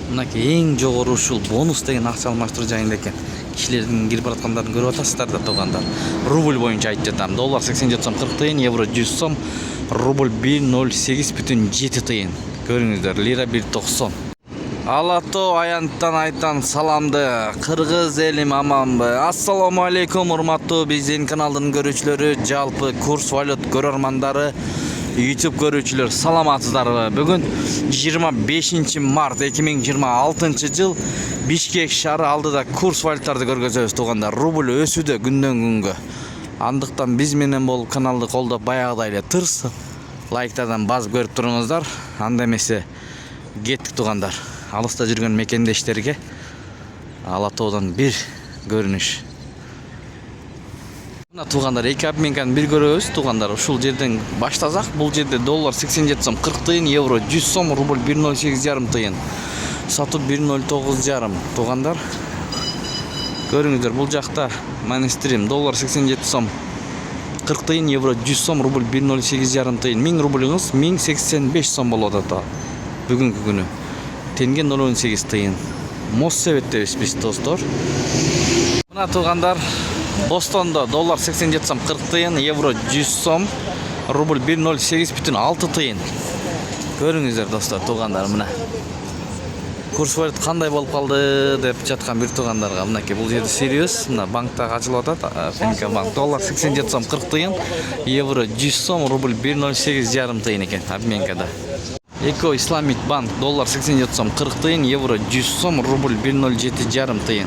Мынакей эң жогору ушул бонус деген акча алмаштыруу жайында экен. Кишилердин кирип бараткандарын көрүп атасыздар да туугандар. Рубль боюнча айтып жатам. Доллар 87 сом 40 тыйын, евро 100 сом, рубль 108,7 тыйын. Көрүңүздөр, лира 1,90. Алато аянттан айтан саламды. Кыргыз элим аманбы? Ассаламу алейкум урматтуу биздин каналдын көрүүчүлөрү, жалпы курс валют көрөрмандары, YouTube көрүүчүлөр, саламатсыздарбы? Бүгүн 25 март 2026 жыл Бишкек шаары алдыда курс валюттарды көргөзөбүз туугандар. Рубль өсүүдө күндөн күнгө. Андыктан биз менен болуп каналды колдоп баягыдай эле тырысып лайктардан басып көрүп туруңуздар. Анда эмесе кеттик туугандар. Алыста жүргөн мекендештерге Алатоодон бир көрүнүш. Мына туугандар, эки обменканы бир көрөбүз туугандар. Ушул жерден баштасак, бул жерде доллар 87 сом 40 тыйын, евро 100 сом, рубль 108,5 тыйын. Сатып 109,5 туугандар. Көрүңүздөр, бул жакта манистрим доллар 87 сом 40 тыйын, евро 100 сом, рубль 108,5 тыйын. 1000 рубльыңыз 1085 сом болот ата. Бүгүнкү күнү тенге 0,18 тыйын. Моссебеттебиз биз достор. Мына туугандар, Бостондо доллар 87 сом 40 тыйын, евро 100 сом, рубль 108,6 тыйын. Көрүңүздөр достор, туугандар, мына курс валют кандай болуп калды деп жаткан бир туугандарга мынакей бул жерде сервис, мына банкта ачылып атат. Финка банк доллар 87 сом 40 тыйын, евро 100 сом, рубль 108,5 тыйын экен обменкада. Эко Исламик банк доллар 87 сом 40 тыйын, евро 100 сом, рубль 107,5 тыйын.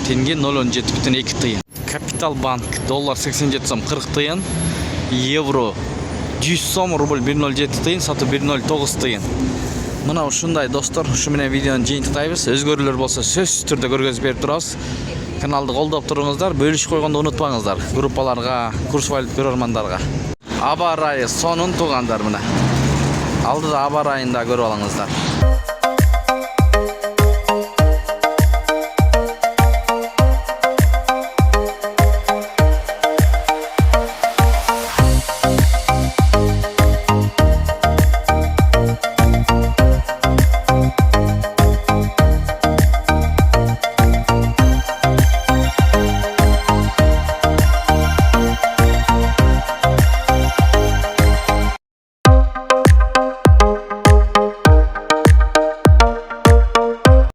Тенге 0,17,2 тыйын. Капитал банк доллар 87 сом 40 тыйын, евро 100 сом, рубль 107 тыйын, сатып 109 тыйын. Мына ушундай достор, ушу менен видеону жыйынтыктайбыз. Өзгөрүүлөр болсо сөзсүз түрдө көргөзүп берип турабыз. Каналды колдоп туруңуздар, бөлүшүп койгонду унутпаңыздар. Группаларга, курс валют көрөрмандарга. Аба ырайы сонун туугандар, мына алдыда аба ырайын да көрүп алыңыздар.